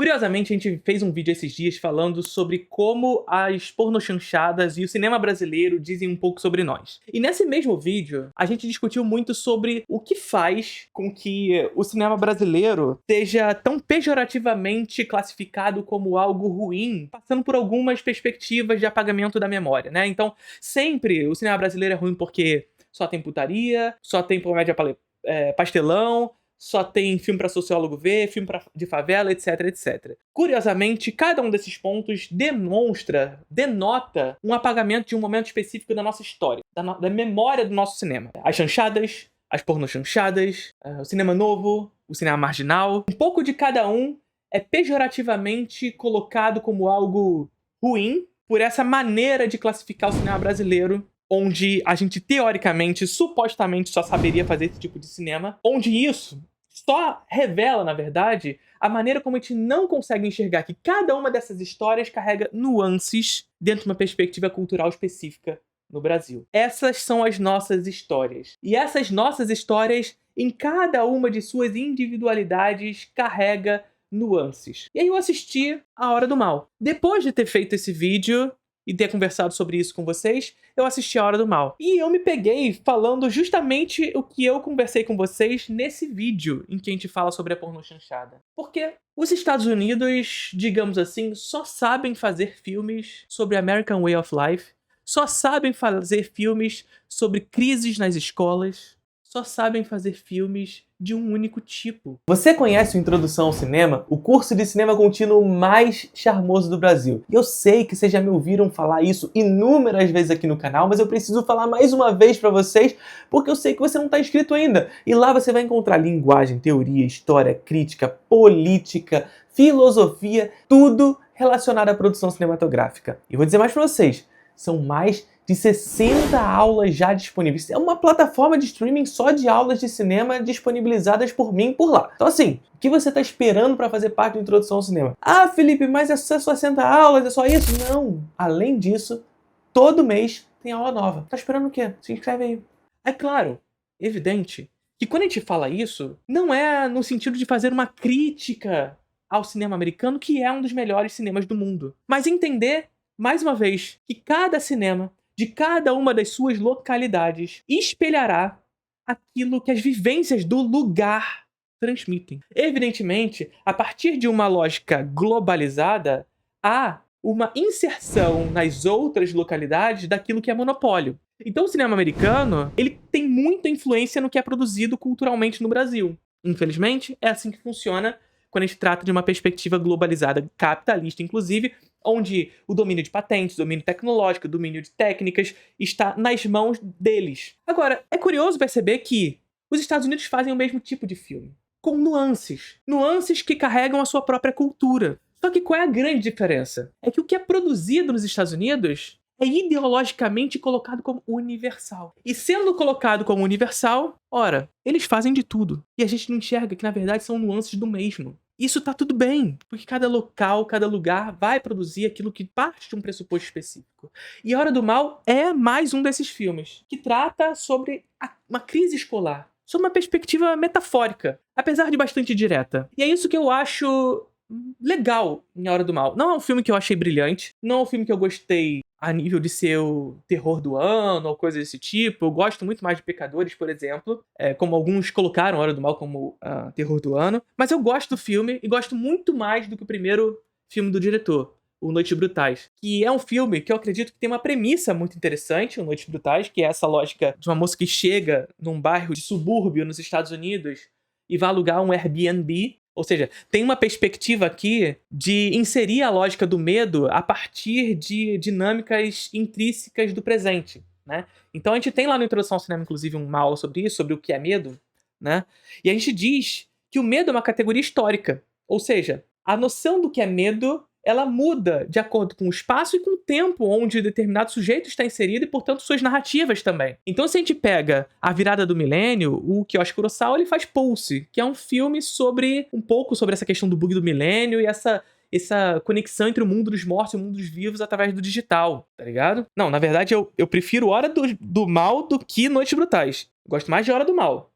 Curiosamente, a gente fez um vídeo esses dias falando sobre como as pornochanchadas e o cinema brasileiro dizem um pouco sobre nós. E nesse mesmo vídeo, a gente discutiu muito sobre o que faz com que o cinema brasileiro seja tão pejorativamente classificado como algo ruim, passando por algumas perspectivas de apagamento da memória, né? Então, sempre o cinema brasileiro é ruim porque só tem putaria, só tem comédia pastelão, só tem filme pra sociólogo ver, filme de favela, etc, etc. Curiosamente, cada um desses pontos denota um apagamento de um momento específico da nossa história, da memória do nosso cinema. As chanchadas, as pornochanchadas, o cinema novo, o cinema marginal. Um pouco de cada um é pejorativamente colocado como algo ruim por essa maneira de classificar o cinema brasileiro, onde a gente, teoricamente, supostamente só saberia fazer esse tipo de cinema, onde isso só revela, na verdade, a maneira como a gente não consegue enxergar que cada uma dessas histórias carrega nuances dentro de uma perspectiva cultural específica no Brasil. Essas são as nossas histórias. E essas nossas histórias, em cada uma de suas individualidades, carrega nuances. E aí eu assisti A Hora do Mal. Depois de ter feito esse vídeo e ter conversado sobre isso com vocês, eu assisti A Hora do Mal. E eu me peguei falando justamente o que eu conversei com vocês nesse vídeo em que a gente fala sobre a pornochanchada. Porque os Estados Unidos, digamos assim, só sabem fazer filmes sobre American Way of Life, só sabem fazer filmes sobre crises nas escolas, só sabem fazer filmes de um único tipo. Você conhece o Introdução ao Cinema? O curso de cinema contínuo mais charmoso do Brasil. Eu sei que vocês já me ouviram falar isso inúmeras vezes aqui no canal, mas eu preciso falar mais uma vez pra vocês, porque eu sei que você não tá inscrito ainda. E lá você vai encontrar linguagem, teoria, história, crítica, política, filosofia, tudo relacionado à produção cinematográfica. E vou dizer mais pra vocês, são mais de 60 aulas já disponíveis. É uma plataforma de streaming só de aulas de cinema disponibilizadas por mim por lá. Então assim, o que você está esperando para fazer parte da Introdução ao Cinema? Ah, Felipe, mas é só 60 aulas, é só isso? Não! Além disso, todo mês tem aula nova. Tá esperando o quê? Se inscreve aí. É claro, evidente, que quando a gente fala isso, não é no sentido de fazer uma crítica ao cinema americano, que é um dos melhores cinemas do mundo. Mas entender, mais uma vez, que cada cinema de cada uma das suas localidades espelhará aquilo que as vivências do lugar transmitem. Evidentemente, a partir de uma lógica globalizada, há uma inserção nas outras localidades daquilo que é monopólio. Então o cinema americano, ele tem muita influência no que é produzido culturalmente no Brasil. Infelizmente, é assim que funciona quando a gente trata de uma perspectiva globalizada, capitalista, inclusive, onde o domínio de patentes, o domínio tecnológico, o domínio de técnicas está nas mãos deles. Agora, é curioso perceber que os Estados Unidos fazem o mesmo tipo de filme, com nuances. Nuances que carregam a sua própria cultura. Só que qual é a grande diferença? É que o que é produzido nos Estados Unidos é ideologicamente colocado como universal. E sendo colocado como universal, ora, eles fazem de tudo. E a gente não enxerga que, na verdade, são nuances do mesmo. Isso tá tudo bem, porque cada local, cada lugar vai produzir aquilo que parte de um pressuposto específico. E A Hora do Mal é mais um desses filmes, que trata sobre uma crise escolar, sob uma perspectiva metafórica, apesar de bastante direta. E é isso que eu acho legal em A Hora do Mal. Não é um filme que eu achei brilhante, não é um filme que eu gostei a nível de ser o terror do ano ou coisa desse tipo. Eu gosto muito mais de Pecadores, por exemplo, como alguns colocaram A Hora do Mal como terror do ano. Mas eu gosto do filme e gosto muito mais do que o primeiro filme do diretor, O Noites Brutais, que é um filme que eu acredito que tem uma premissa muito interessante, O Noites Brutais, que é essa lógica de uma moça que chega num bairro de subúrbio nos Estados Unidos e vai alugar um Airbnb. Ou seja, tem uma perspectiva aqui de inserir a lógica do medo a partir de dinâmicas intrínsecas do presente, né? Então a gente tem lá na Introdução ao Cinema, inclusive, uma aula sobre isso, sobre o que é medo, né? E a gente diz que o medo é uma categoria histórica. Ou seja, a noção do que é medo, ela muda de acordo com o espaço e com o tempo onde determinado sujeito está inserido e, portanto, suas narrativas também. Então, se a gente pega A Virada do Milênio, o Kiyoshi Kurosawa, ele faz Pulse, que é um filme sobre um pouco sobre essa questão do bug do milênio e essa conexão entre o mundo dos mortos e o mundo dos vivos através do digital, tá ligado? Não, na verdade, eu prefiro Hora do Mal do que Noites Brutais. Gosto mais de Hora do Mal.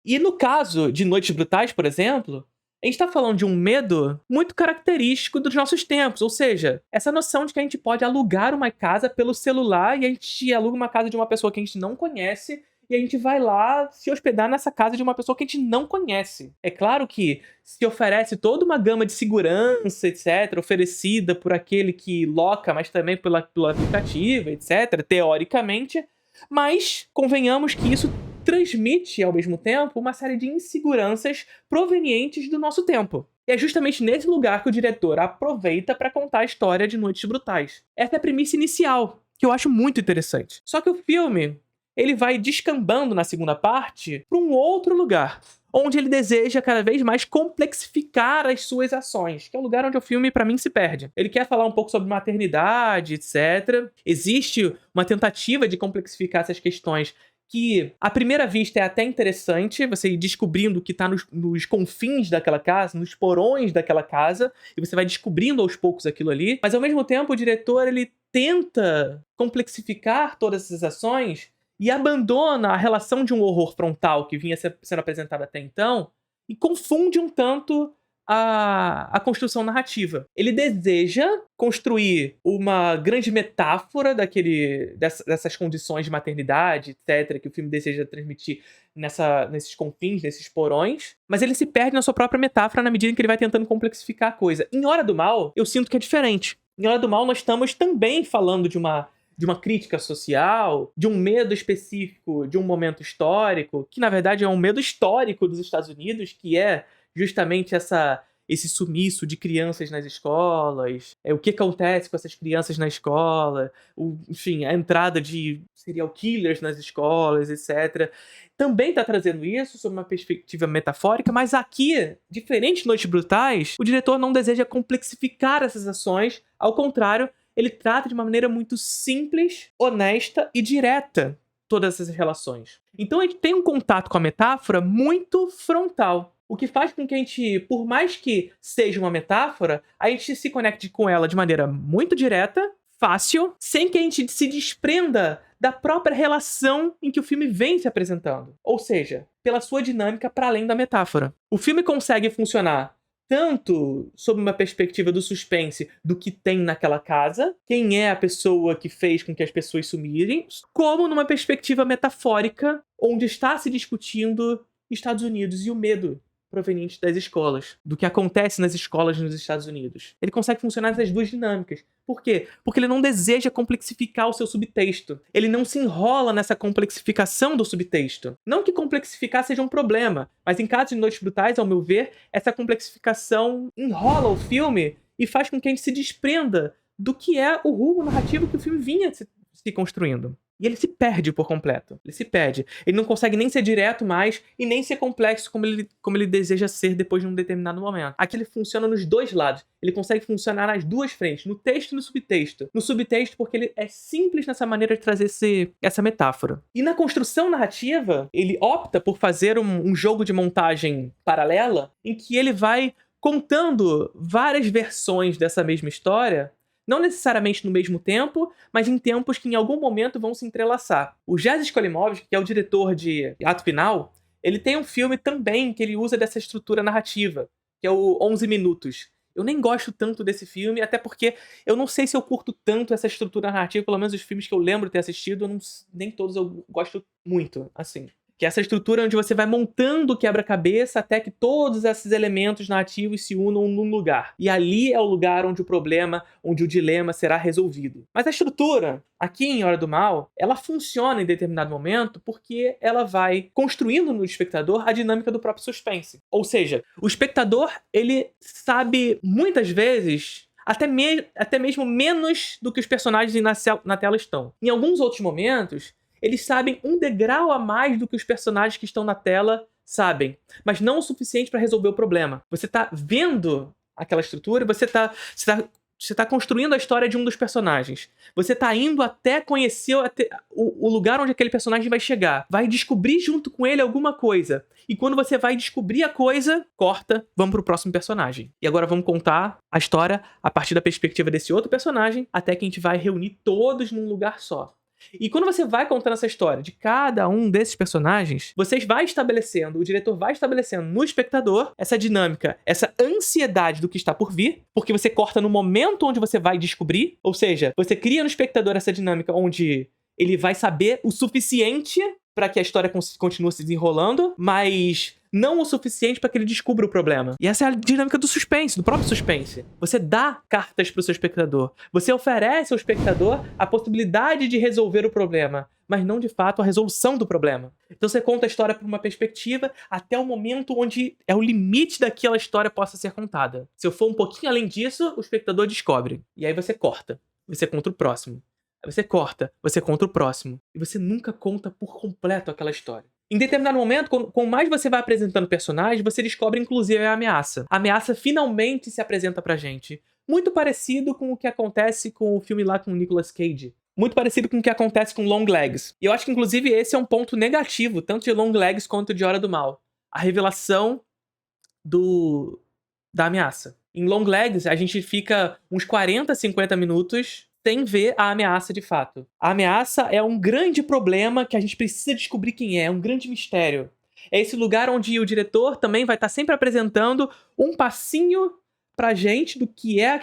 E no caso de Noites Brutais, por exemplo, A gente tá falando de um medo muito característico dos nossos tempos, ou seja, essa noção de que a gente pode alugar uma casa pelo celular e a gente aluga uma casa de uma pessoa que a gente não conhece e a gente vai lá se hospedar nessa casa de uma pessoa que a gente não conhece. É claro que se oferece toda uma gama de segurança, etc., oferecida por aquele que loca, mas também pelo aplicativo, etc., teoricamente, mas convenhamos que isso transmite, ao mesmo tempo, uma série de inseguranças provenientes do nosso tempo. E é justamente nesse lugar que o diretor aproveita para contar a história de Noites Brutais. Essa é a premissa inicial, que eu acho muito interessante. Só que o filme, ele vai descambando na segunda parte para um outro lugar, onde ele deseja cada vez mais complexificar as suas ações, que é o lugar onde o filme, pra mim, se perde. Ele quer falar um pouco sobre maternidade, etc. Existe uma tentativa de complexificar essas questões que, à primeira vista, é até interessante, você ir descobrindo o que tá nos confins daquela casa, nos porões daquela casa, e você vai descobrindo aos poucos aquilo ali, mas, ao mesmo tempo, o diretor, ele tenta complexificar todas essas ações e abandona a relação de um horror frontal que vinha sendo apresentado até então e confunde um tanto a construção narrativa. Ele deseja construir uma grande metáfora dessas condições de maternidade, etc., que o filme deseja transmitir nesses confins, nesses porões, mas ele se perde na sua própria metáfora na medida em que ele vai tentando complexificar a coisa. Em Hora do Mal, eu sinto que é diferente. Em Hora do Mal, nós estamos também falando de uma crítica social, de um medo específico de um momento histórico, que na verdade é um medo histórico dos Estados Unidos, que é justamente esse sumiço de crianças nas escolas, o que acontece com essas crianças na escola, enfim, a entrada de serial killers nas escolas, etc. Também está trazendo isso sob uma perspectiva metafórica, mas aqui, diferente de Noites Brutais, o diretor não deseja complexificar essas ações, ao contrário, ele trata de uma maneira muito simples, honesta e direta todas essas relações. Então a gente tem um contato com a metáfora muito frontal. O que faz com que a gente, por mais que seja uma metáfora, a gente se conecte com ela de maneira muito direta, fácil, sem que a gente se desprenda da própria relação em que o filme vem se apresentando. Ou seja, pela sua dinâmica para além da metáfora. O filme consegue funcionar tanto sob uma perspectiva do suspense do que tem naquela casa, quem é a pessoa que fez com que as pessoas sumirem, como numa perspectiva metafórica, onde está se discutindo Estados Unidos e o medo proveniente das escolas, do que acontece nas escolas nos Estados Unidos. Ele consegue funcionar nessas duas dinâmicas. Por quê? Porque ele não deseja complexificar o seu subtexto. Ele não se enrola nessa complexificação do subtexto. Não que complexificar seja um problema, mas em caso de Noites Brutais, ao meu ver, essa complexificação enrola o filme e faz com que a gente se desprenda do que é o rumo narrativo que o filme vinha se construindo. E ele se perde por completo. Ele se perde. Ele não consegue nem ser direto mais e nem ser complexo como ele deseja ser depois de um determinado momento. Aqui ele funciona nos dois lados. Ele consegue funcionar nas duas frentes, no texto e no subtexto. No subtexto porque ele é simples nessa maneira de trazer essa metáfora. E na construção narrativa, ele opta por fazer um jogo de montagem paralela em que ele vai contando várias versões dessa mesma história, não necessariamente no mesmo tempo, mas em tempos que em algum momento vão se entrelaçar. O Jerzy Skolimowski, que é o diretor de Ato Final, ele tem um filme também que ele usa dessa estrutura narrativa, que é o 11 Minutos. Eu nem gosto tanto desse filme, até porque eu não sei se eu curto tanto essa estrutura narrativa, pelo menos os filmes que eu lembro ter assistido, nem todos eu gosto muito, assim. Que é essa estrutura onde você vai montando o quebra-cabeça até que todos esses elementos narrativos se unam num lugar. E ali é o lugar onde o problema, onde o dilema será resolvido. Mas a estrutura, aqui em Hora do Mal, ela funciona em determinado momento porque ela vai construindo no espectador a dinâmica do próprio suspense. Ou seja, o espectador, ele sabe muitas vezes até mesmo menos do que os personagens na tela estão. Em alguns outros momentos, eles sabem um degrau a mais do que os personagens que estão na tela sabem, mas não o suficiente para resolver o problema. Você tá vendo aquela estrutura, você tá construindo a história de um dos personagens. Você tá indo até conhecer o lugar onde aquele personagem vai chegar. Vai descobrir junto com ele alguma coisa. E quando você vai descobrir a coisa, corta, vamos pro próximo personagem. E agora vamos contar a história a partir da perspectiva desse outro personagem, até que a gente vai reunir todos num lugar só. E quando você vai contando essa história de cada um desses personagens, você vai estabelecendo, o diretor vai estabelecendo no espectador essa dinâmica, essa ansiedade do que está por vir, porque você corta no momento onde você vai descobrir, ou seja, você cria no espectador essa dinâmica onde ele vai saber o suficiente para que a história continue se desenrolando, mas não o suficiente para que ele descubra o problema. E essa é a dinâmica do suspense, do próprio suspense. Você dá cartas pro seu espectador. Você oferece ao espectador a possibilidade de resolver o problema, mas não, de fato, a resolução do problema. Então você conta a história por uma perspectiva até o momento onde é o limite daquela história possa ser contada. Se eu for um pouquinho além disso, o espectador descobre. E aí você corta. Você conta o próximo. Aí você corta, você conta o próximo. E você nunca conta por completo aquela história. Em determinado momento, quanto mais você vai apresentando personagens, você descobre inclusive a ameaça. A ameaça finalmente se apresenta pra gente. Muito parecido com o que acontece com o filme lá com o Nicolas Cage. Muito parecido com o que acontece com Longlegs. E eu acho que inclusive esse é um ponto negativo, tanto de Longlegs quanto de Hora do Mal. A revelação da ameaça. Em Longlegs, a gente fica uns 40, 50 minutos sem ver a ameaça de fato. A ameaça é um grande problema que a gente precisa descobrir quem é um grande mistério. É esse lugar onde o diretor também vai estar sempre apresentando um passinho pra gente do que é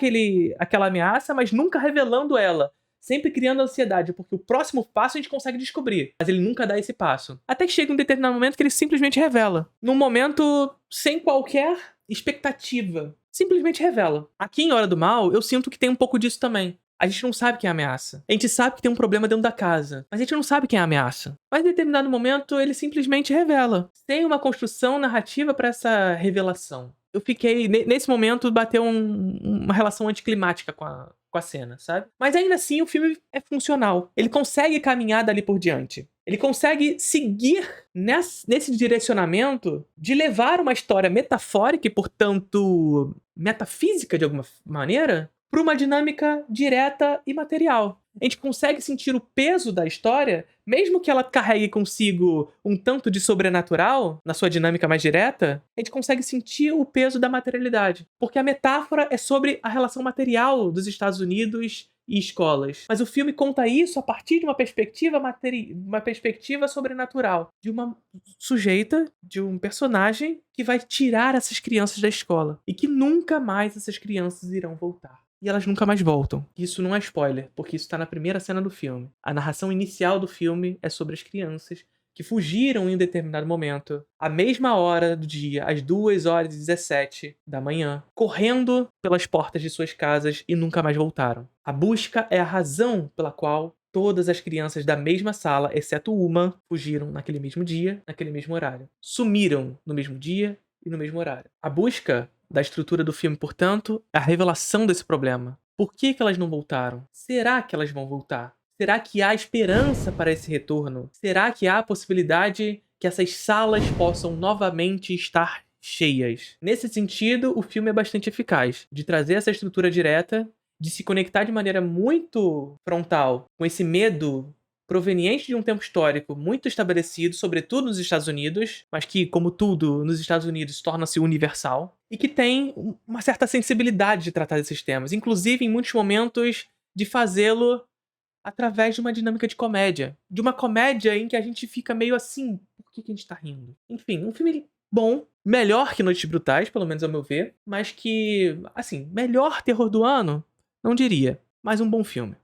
aquela ameaça, mas nunca revelando ela. Sempre criando ansiedade, porque o próximo passo a gente consegue descobrir, mas ele nunca dá esse passo. Até que chega um determinado momento que ele simplesmente revela. Num momento sem qualquer expectativa. Simplesmente revela. Aqui em Hora do Mal, eu sinto que tem um pouco disso também. A gente não sabe quem é a ameaça. A gente sabe que tem um problema dentro da casa, mas a gente não sabe quem é a ameaça. Mas em determinado momento, ele simplesmente revela. Sem uma construção narrativa para essa revelação. Eu fiquei... Nesse momento, bateu uma relação anticlimática com a cena, sabe? Mas ainda assim, o filme é funcional. Ele consegue caminhar dali por diante. Ele consegue seguir nesse direcionamento de levar uma história metafórica e, portanto, metafísica de alguma maneira, para uma dinâmica direta e material. A gente consegue sentir o peso da história, mesmo que ela carregue consigo um tanto de sobrenatural, na sua dinâmica mais direta, a gente consegue sentir o peso da materialidade. Porque a metáfora é sobre a relação material dos Estados Unidos e escolas. Mas o filme conta isso a partir de uma perspectiva sobrenatural. De uma sujeita, de um personagem que vai tirar essas crianças da escola. E que nunca mais essas crianças irão voltar. E elas nunca mais voltam. Isso não é spoiler, porque isso tá na primeira cena do filme. A narração inicial do filme é sobre as crianças que fugiram em um determinado momento, à mesma hora do dia, às 2h17 da manhã, correndo pelas portas de suas casas e nunca mais voltaram. A busca é a razão pela qual todas as crianças da mesma sala, exceto uma, fugiram naquele mesmo dia, naquele mesmo horário. Sumiram no mesmo dia e no mesmo horário. A busca da estrutura do filme, portanto, é a revelação desse problema. Por que elas não voltaram? Será que elas vão voltar? Será que há esperança para esse retorno? Será que há a possibilidade que essas salas possam novamente estar cheias? Nesse sentido, o filme é bastante eficaz, de trazer essa estrutura direta, de se conectar de maneira muito frontal com esse medo proveniente de um tempo histórico muito estabelecido, sobretudo nos Estados Unidos, mas que, como tudo nos Estados Unidos, torna-se universal, e que tem uma certa sensibilidade de tratar desses temas, inclusive em muitos momentos de fazê-lo através de uma dinâmica de comédia. De uma comédia em que a gente fica meio assim, por que a gente tá rindo? Enfim, um filme bom, melhor que Noites Brutais, pelo menos ao meu ver, mas que, assim, melhor terror do ano, não diria, mas um bom filme.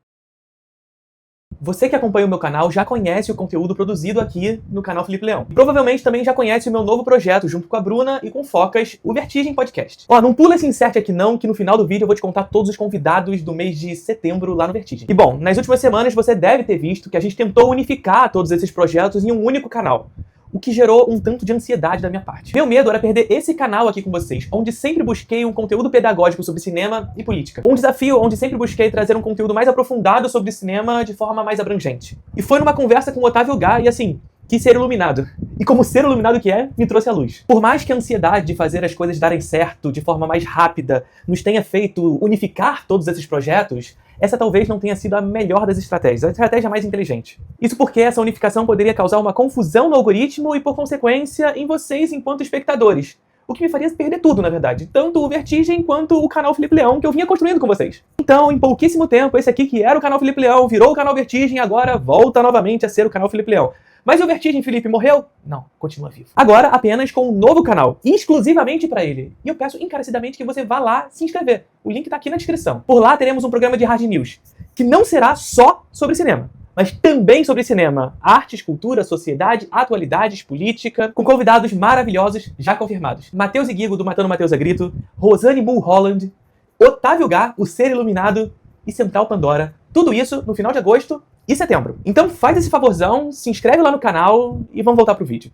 Você que acompanha o meu canal já conhece o conteúdo produzido aqui no canal Felipe Leão. E provavelmente também já conhece o meu novo projeto, junto com a Bruna e com o Focas, o Vertigem Podcast. Ó, não pula esse insert aqui não, que no final do vídeo eu vou te contar todos os convidados do mês de setembro lá no Vertigem. E bom, nas últimas semanas você deve ter visto que a gente tentou unificar todos esses projetos em um único canal, o que gerou um tanto de ansiedade da minha parte. Meu medo era perder esse canal aqui com vocês, onde sempre busquei um conteúdo pedagógico sobre cinema e política. Um desafio onde sempre busquei trazer um conteúdo mais aprofundado sobre cinema de forma mais abrangente. E foi numa conversa com o Otávio Gá e assim, quis ser iluminado. E como ser iluminado que é, me trouxe à luz. Por mais que a ansiedade de fazer as coisas darem certo de forma mais rápida nos tenha feito unificar todos esses projetos, essa talvez não tenha sido a melhor das estratégias, a estratégia mais inteligente. Isso porque essa unificação poderia causar uma confusão no algoritmo e, por consequência, em vocês enquanto espectadores, o que me faria perder tudo, na verdade. Tanto o Vertigem quanto o canal Felipe Leão, que eu vinha construindo com vocês. Então, em pouquíssimo tempo, esse aqui que era o canal Felipe Leão, virou o canal Vertigem e agora volta novamente a ser o canal Felipe Leão. Mas o Vertigem, Felipe, morreu? Não, continua vivo. Agora, apenas com um novo canal, exclusivamente pra ele. E eu peço encarecidamente que você vá lá se inscrever. O link tá aqui na descrição. Por lá teremos um programa de Hard News, que não será só sobre cinema, mas também sobre cinema, artes, cultura, sociedade, atualidades, política, com convidados maravilhosos já confirmados. Matheus e Guigo, do Matando Matheus a Grito, Rosane Mulholland, Otávio Gá, o Ser Iluminado e Central Pandora. Tudo isso no final de agosto e setembro. Então faz esse favorzão, se inscreve lá no canal e vamos voltar pro vídeo.